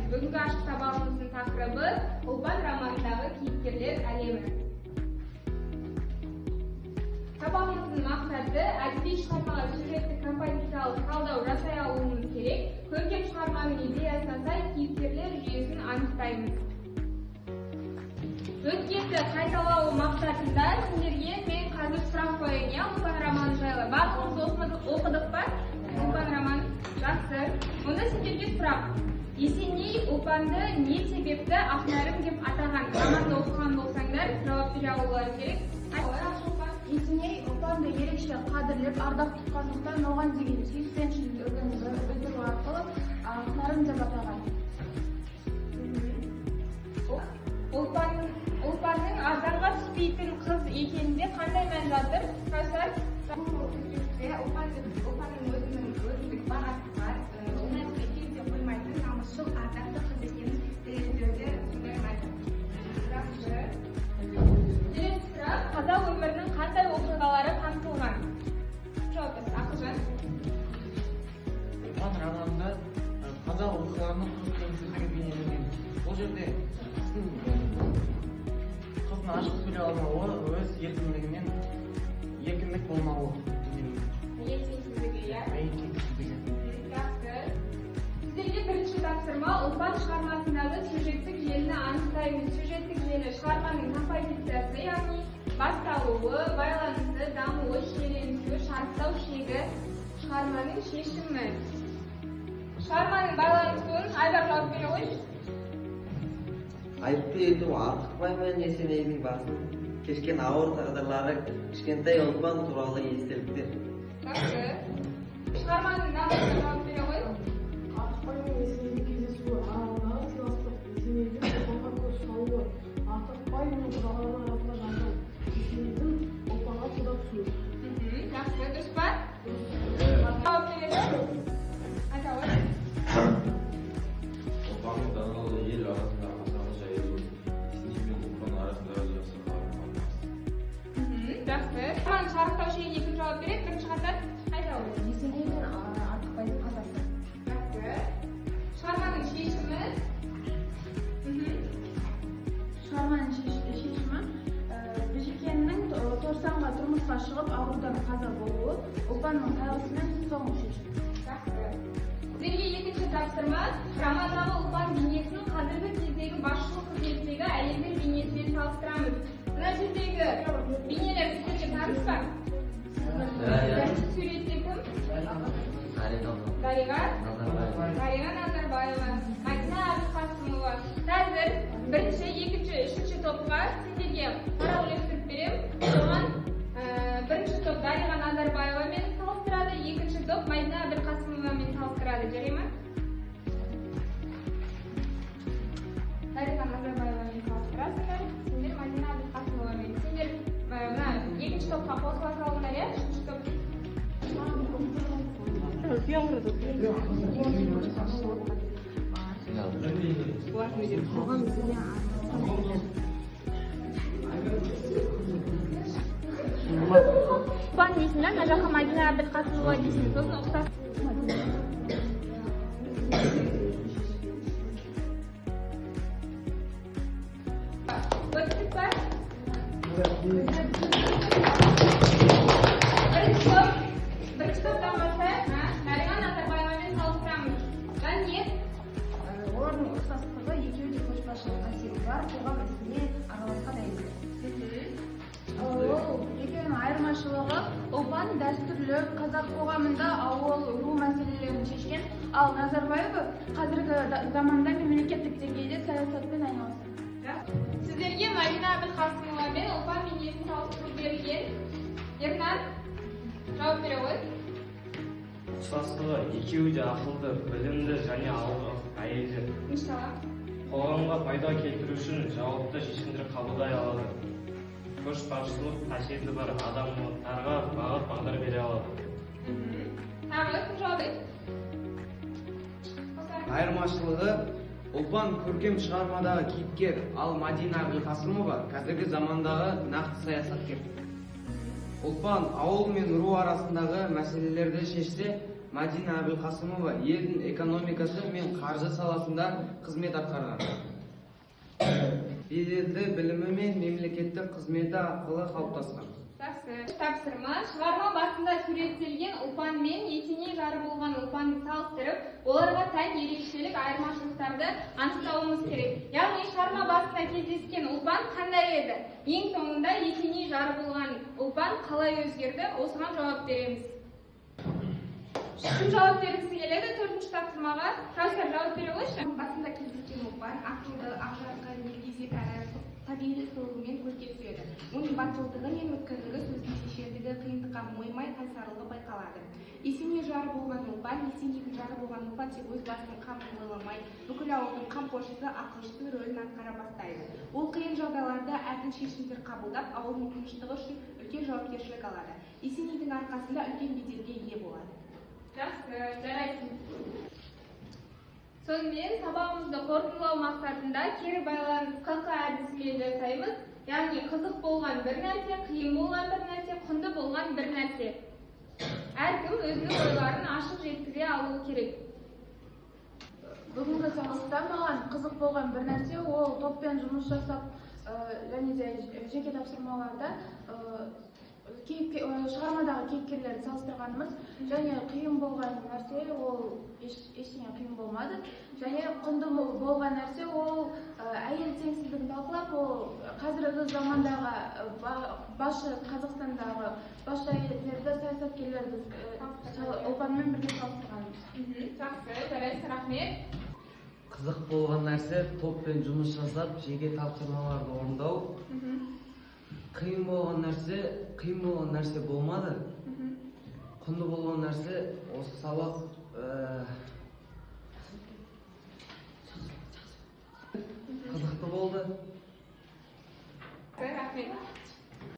Бүгінгі ашық сабағымыздың тақырыбы Ұлпан романындағы кейіпкерлер әлемі. Сабағымыздың мақсаты әдеби шығармаға сюжеттік композициялық талдау жасай алуымыз керек. Көркем шығарманың идеясына сай кейіпкерлер жүйесін анықтаймыз. Өткенді қайталау мақсатында сендерге мен қазір сұрақ қояйын. Ұлпан романы жайлы барлығымыз оқыдық па? Ұлпан романы жақсы. Онда сендерге сұрақ. Есеней Ұлпанды не себепті Ақнәрім деп атаған? Романды оқыған болсаңдар, жауап бере алулары керек. Есеней Ұлпанды ерекше қадірлеп, ардақ тұтқандықтан оған деген сүйіспеншілігін білдіру арқылы Ақнәрім деп атаған. Ұлпанның азанға түспейтін қыз екенінде қандай мән жатыр? Қайсар? Ұлпанның өзіндік бағасы бар. Оны екеуде қоймайтын намысшыл ардақты қыз екенін дәлелдеуге болмайды. Келесі сұрақ, қазақ өмірінің қандай оқиғалары қамтылған? Жауап берсін, Ақылжан. Ұлпан романында қазақ оқиғаларының қыз-келіншегі бейнеленген. Бұл жерде қыздың ашық сөйлей алмауы, өз еркіндігінен еркіндік болмауы. Еркексіздігі, иә? Жақсы. Сіздерге бірінші тапсырма Ұлпан шығармасындағы сюжеттік желіні анықтаймыз. Сюжеттік желі шығарманың композициясы, яғни басталуы, байланысы, дамуы, шиеленісі, шарттау шегі, шығарманың шешімі. Шығарманың байланысуын Айдар жауап бере қойшы. Айыпты ету Артықбай мен Есенейдің басын кешкен ауыр тағдырлары, кішкентай Ұлпан туралы естеліктер. Жақсы. Шығарманың дамуына жауап бере қой. Артықбай мен Есенейдің кездесуі аралығы сыйластық, Есенейдің Ұлпанға көз салуы, Артықбай мен Ұлпанның арасында жанжал, Есенейдің Ұлпанға суда түсуі. Жақсы, дұрыс па? Жауап береді. Айта ғой. Ұлпанның даналы ел арасында аса жайылу, Есеней мен Ұлпан арасындағы жақсы қарым-қатынас. Жақсы. Романның шарықтау шегіне кім жауап береді? Бірінші қатар айта ғой. Есеней мен Артықбайдың қазасы. Жақсы. Шығарманың шешімі? Шығарманың шешімі Біжікеннің торсанға тұрмысқа шығып аурудан қаза болуы, Ұлпанның қайғысымен соңғы шешім. Жақсы. Сіздерге екінші тапсырма романдағы Ұлпан бейнесін қазіргі кездегі басшылық қызметтегі әйелдер бейнесімен салыстырамыз. Мына жердегі бейнелер сіздерге таныс па? Бірінші суретте кім? Дариға Назарбаева, Мадина Әбілқасымова. Қазір бірінші, екінші, үшінші топқа сендерге қарау үлестіріп беремін. Соған бірінші топ Дариға Назарбаевамен салыстырады, екінші топ Мадина Әбілқасымовамен салыстырады. Жарай ма? Дариға Назарбаевамен салыстырасыңдар, сендер Мадина Әбілқасымовамен. Сендер екінші топқа қосыла салыңдар, иә? Үшінші топ. Ұлпан дейсіңдер, мына жаққа Мадина Әбілқасымова дейсің, сосын ұқсас. Өттік па? Бірінші топтан бастайық, Дариға Назарбаевамен салыстырамыз. Не? Олардың ұқсастығы екеуі де көшбасшылық қасиеті бар, қоғам ісіне араласқан әйелдер. Екеуінің айырмашылығы Ұлпан дәстүрлі қазақ қоғамында ауыл, ру мәселелерін шешкен, ал Назарбаева қазіргі заманда мемлекеттік деңгейде саясатпен айналысты. Сіздерге Мадина Әбілқасымова мен Ұлпан бейнесін салыстыру берілген. Ернар, жауап бере ғой. Ұқсастығы екеуі де ақылды, білімді және алғыр әйелдер. Иншалла. Қоғамға пайда келтіру үшін жауапты шешімдер қабылдай алады. Көшбасшылық қасиеті бар адамдарға бағыт-бағдар бере алады. Тағы кім жауап береді? Айырмашылығы Ұлпан көркем шығармадағы кейіпкер, ал Мадина Әбілқасымова қазіргі замандағы нақты саясаткер. Ұлпан ауыл мен ру арасындағы мәселелерді шешсе, Мадина Абылқасымова елдің экономикасы мен қаржы саласында қызмет атқарған. Беделді білімі мен мемлекеттік қызметі арқылы қалыптасқан. Тапсырма шығарма басында суреттелген ұлпан мен етене жары болған ұлпанды салыстырып, оларға тән ерекшелік айырмашылықтарды анықтауымыз керек. Яғни шығарма басында кездескен ұлпан қандай еді? Ең соңында етене жары болған ұлпан қалай өзгерді? Осыған жауап береміз. Кім жауап бергісі келеді? Төртінші тапсырмаға Кәусар жауап бере қойшы. Басында кездескен ұлпан ақылды, ақжарқын, елгезек әрі табиғи сұлулығымен көзге түседі. Оның батылдығы мен өткірлігі, сөздің шешендігі, қиындыққа мойымай қайсарлығы байқалады. Есеней жары болған ұлпан, Есенейдің жары болған ұлпан тек өз басының қамын ойламай, бүкіл ауылдың қамқоршысы, ақылшысы рөлін атқара бастайды. Ол қиын жағдайларда әділ шешімдер қабылдап, ауылдың тыныштығы үшін үлкен жауапкершілік алады. Есенейдің арқасында үлкен беделге ие болады. Жақсы, жарайсың. Сонымен сабағымызды қорытындылау мақсатында кері байланыс КК әдісімен жасаймыз. Яғни қызық болған бір нәрсе, қиын болған бір нәрсе, құнды болған бір нәрсе. Әркім өзінің ойларын ашық жеткізе алуы керек. Бүгінгі сабақта маған қызық болған бір нәрсе, ол топпен жұмыс жасап, және де жеке тапсырмаларда шығармадағы кейіпкерлерді салыстырғанымыз, және қиын болған нәрсе, ол ештеңе қиын болмады. Және құнды болған нәрсе, ол әйел теңсіздігін талқылап, ол қазіргі замандағы Қазақстандағы басшы әйелдерді, саясаткерлерді ұлпанмен бірге салыстырғанымыз. Жақсы, жарайсың, рахмет. Қызық болған нәрсе топпен жұмыс жасап, жеке тапсырмаларды орындау. Қиын болған нәрсе болмады. Құнды болған нәрсе осы сабақ